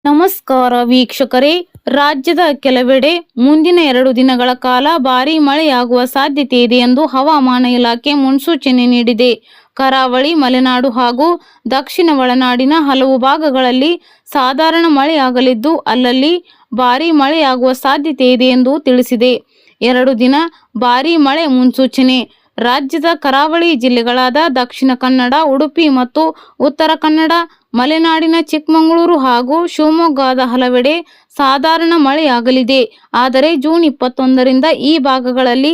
ನಮಸ್ಕಾರ ವೀಕ್ಷಕರೇ, ರಾಜ್ಯದ ಕೆಲವೆಡೆ ಮುಂದಿನ 2 ದಿನಗಳ ಕಾಲ ಭಾರೀ ಮಳೆಯಾಗುವ ಸಾಧ್ಯತೆ ಇದೆ ಎಂದು ಹವಾಮಾನ ಇಲಾಖೆ ಮುನ್ಸೂಚನೆ ನೀಡಿದೆ. ಕರಾವಳಿ, ಮಲೆನಾಡು ಹಾಗೂ ದಕ್ಷಿಣ ಒಳನಾಡಿನ ಹಲವು ಭಾಗಗಳಲ್ಲಿ ಸಾಧಾರಣ ಮಳೆಯಾಗಲಿದ್ದು, ಅಲ್ಲಲ್ಲಿ ಭಾರೀ ಮಳೆಯಾಗುವ ಸಾಧ್ಯತೆ ಇದೆ ಎಂದು ತಿಳಿಸಿದೆ. 2 ದಿನ ಭಾರೀ ಮಳೆ ಮುನ್ಸೂಚನೆ. ರಾಜ್ಯದ ಕರಾವಳಿ ಜಿಲ್ಲೆಗಳಾದ ದಕ್ಷಿಣ ಕನ್ನಡ, ಉಡುಪಿ ಮತ್ತು ಉತ್ತರ ಕನ್ನಡ, ಮಲೆನಾಡಿನ ಚಿಕ್ಕಮಗಳೂರು ಹಾಗೂ ಶಿವಮೊಗ್ಗದ ಹಲವೆಡೆ ಸಾಧಾರಣ ಮಳೆಯಾಗಲಿದೆ. ಆದರೆ ಜೂನ್ 21ರಿಂದ ಈ ಭಾಗಗಳಲ್ಲಿ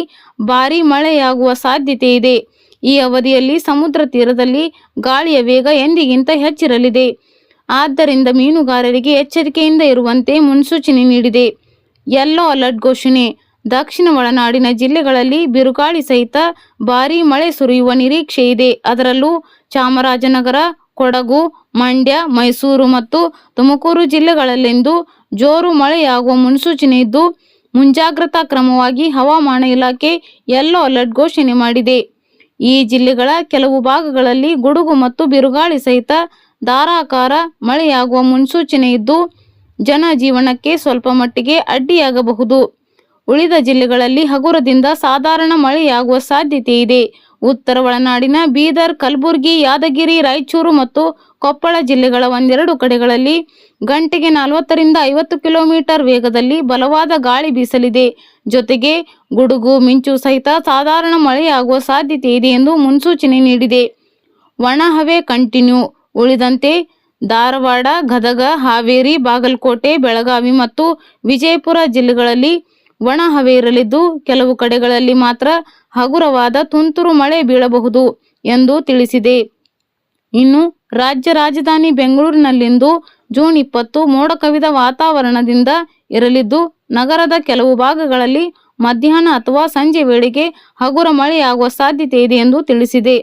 ಭಾರೀ ಮಳೆಯಾಗುವ ಸಾಧ್ಯತೆ ಇದೆ. ಈ ಅವಧಿಯಲ್ಲಿ ಸಮುದ್ರ ತೀರದಲ್ಲಿ ಗಾಳಿಯ ವೇಗ ಎಂದಿಗಿಂತ ಹೆಚ್ಚಿರಲಿದೆ. ಆದ್ದರಿಂದ ಮೀನುಗಾರರಿಗೆ ಎಚ್ಚರಿಕೆಯಿಂದ ಇರುವಂತೆ ಮುನ್ಸೂಚನೆ ನೀಡಿದೆ. ಯೆಲ್ಲೋ ಅಲರ್ಟ್ ಘೋಷಣೆ. ದಕ್ಷಿಣ ಒಳನಾಡಿನ ಜಿಲ್ಲೆಗಳಲ್ಲಿ ಬಿರುಗಾಳಿ ಸಹಿತ ಭಾರೀ ಮಳೆ ಸುರಿಯುವ ನಿರೀಕ್ಷೆ ಇದೆ. ಅದರಲ್ಲೂ ಚಾಮರಾಜನಗರ, ಕೊಡಗು, ಮಂಡ್ಯ, ಮೈಸೂರು ಮತ್ತು ತುಮಕೂರು ಜಿಲ್ಲೆಗಳಲ್ಲಿಂದು ಜೋರು ಮಳೆಯಾಗುವ ಮುನ್ಸೂಚನೆ ಇದ್ದು, ಮುಂಜಾಗ್ರತಾ ಕ್ರಮವಾಗಿ ಹವಾಮಾನ ಇಲಾಖೆ ಯೆಲ್ಲೋ ಅಲರ್ಟ್ ಘೋಷಣೆ ಮಾಡಿದೆ. ಈ ಜಿಲ್ಲೆಗಳ ಕೆಲವು ಭಾಗಗಳಲ್ಲಿ ಗುಡುಗು ಮತ್ತು ಬಿರುಗಾಳಿ ಸಹಿತ ಧಾರಾಕಾರ ಮಳೆಯಾಗುವ ಮುನ್ಸೂಚನೆ ಇದ್ದು, ಜನಜೀವನಕ್ಕೆ ಸ್ವಲ್ಪ ಮಟ್ಟಿಗೆ ಅಡ್ಡಿಯಾಗಬಹುದು. ಉಳಿದ ಜಿಲ್ಲೆಗಳಲ್ಲಿ ಹಗುರದಿಂದ ಸಾಧಾರಣ ಮಳೆಯಾಗುವ ಸಾಧ್ಯತೆ ಇದೆ. ಉತ್ತರ ಒಳನಾಡಿನ ಬೀದರ್, ಕಲಬುರಗಿ, ಯಾದಗಿರಿ, ರಾಯಚೂರು ಮತ್ತು ಕೊಪ್ಪಳ ಜಿಲ್ಲೆಗಳ ಒಂದೆರಡು ಕಡೆಗಳಲ್ಲಿ ಗಂಟೆಗೆ 40ರಿಂದ 50 ಕಿಲೋಮೀಟರ್ ವೇಗದಲ್ಲಿ ಬಲವಾದ ಗಾಳಿ ಬೀಸಲಿದೆ. ಜೊತೆಗೆ ಗುಡುಗು, ಮಿಂಚು ಸಹಿತ ಸಾಧಾರಣ ಮಳೆಯಾಗುವ ಸಾಧ್ಯತೆ ಇದೆ ಎಂದು ಮುನ್ಸೂಚನೆ ನೀಡಿದೆ. ಒಣ ಹವೆ ಕಂಟಿನ್ಯೂ. ಉಳಿದಂತೆ ಧಾರವಾಡ, ಗದಗ, ಹಾವೇರಿ, ಬಾಗಲಕೋಟೆ, ಬೆಳಗಾವಿ ಮತ್ತು ವಿಜಯಪುರ ಜಿಲ್ಲೆಗಳಲ್ಲಿ ಒಣ ಹವೆ ಇರಲಿದ್ದು, ಕೆಲವು ಕಡೆಗಳಲ್ಲಿ ಮಾತ್ರ ಹಗುರವಾದ ತುಂತುರು ಮಳೆ ಬೀಳಬಹುದು ಎಂದು ತಿಳಿಸಿದೆ. ಇನ್ನು ರಾಜ್ಯ ರಾಜಧಾನಿ ಬೆಂಗಳೂರಿನಲ್ಲಿಂದು ಜೂನ್ 20 ಮೋಡ ಕವಿದ ವಾತಾವರಣದಿಂದ ಇರಲಿದ್ದು, ನಗರದ ಕೆಲವು ಭಾಗಗಳಲ್ಲಿ ಮಧ್ಯಾಹ್ನ ಅಥವಾ ಸಂಜೆ ವೇಳೆಗೆ ಹಗುರ ಮಳೆಯಾಗುವ ಸಾಧ್ಯತೆ ಇದೆ ಎಂದು ತಿಳಿಸಿದೆ.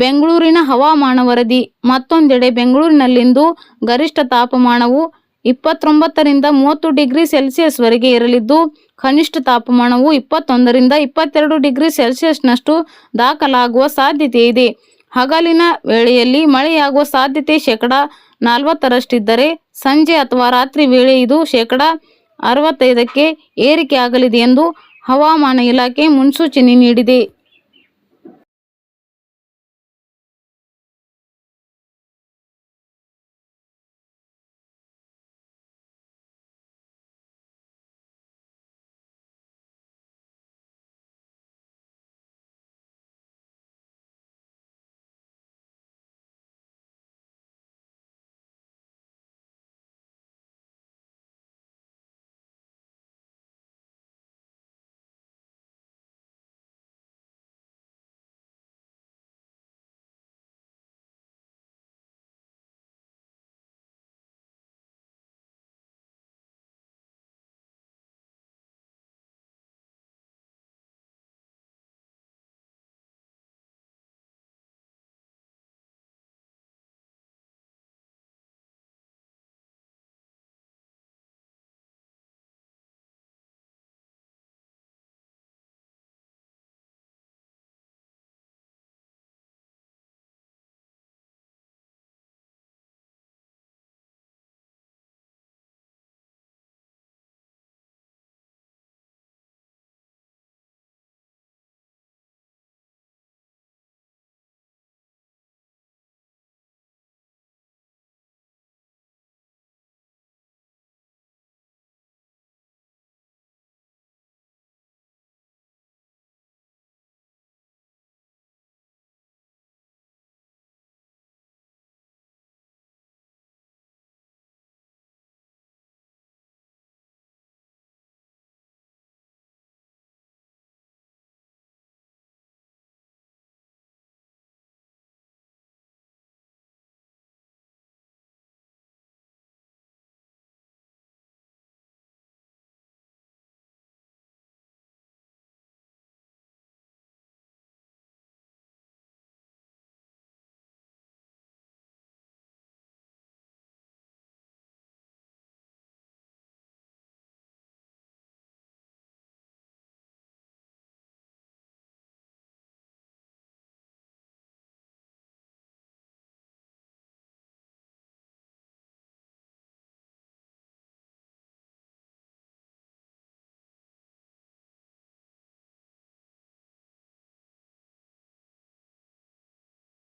ಬೆಂಗಳೂರಿನ ಹವಾಮಾನ ವರದಿ. ಮತ್ತೊಂದೆಡೆ ಬೆಂಗಳೂರಿನಲ್ಲಿಂದು ಗರಿಷ್ಠ ತಾಪಮಾನವು 29ರಿಂದ 30 ಡಿಗ್ರಿ ಸೆಲ್ಸಿಯಸ್ ವರೆಗೆ ಇರಲಿದ್ದು, ಕನಿಷ್ಠ ತಾಪಮಾನವು 21ರಿಂದ 22 ಡಿಗ್ರಿ ಸೆಲ್ಸಿಯಸ್ನಷ್ಟು ದಾಖಲಾಗುವ ಸಾಧ್ಯತೆ ಇದೆ. ಹಗಲಿನ ವೇಳೆಯಲ್ಲಿ ಮಳೆಯಾಗುವ ಸಾಧ್ಯತೆ 40%ರಷ್ಟಿದ್ದರೆ, ಸಂಜೆ ಅಥವಾ ರಾತ್ರಿ ವೇಳೆ ಇದು 65%ಕ್ಕೆ ಏರಿಕೆಯಾಗಲಿದೆ ಎಂದು ಹವಾಮಾನ ಇಲಾಖೆ ಮುನ್ಸೂಚನೆ ನೀಡಿದೆ.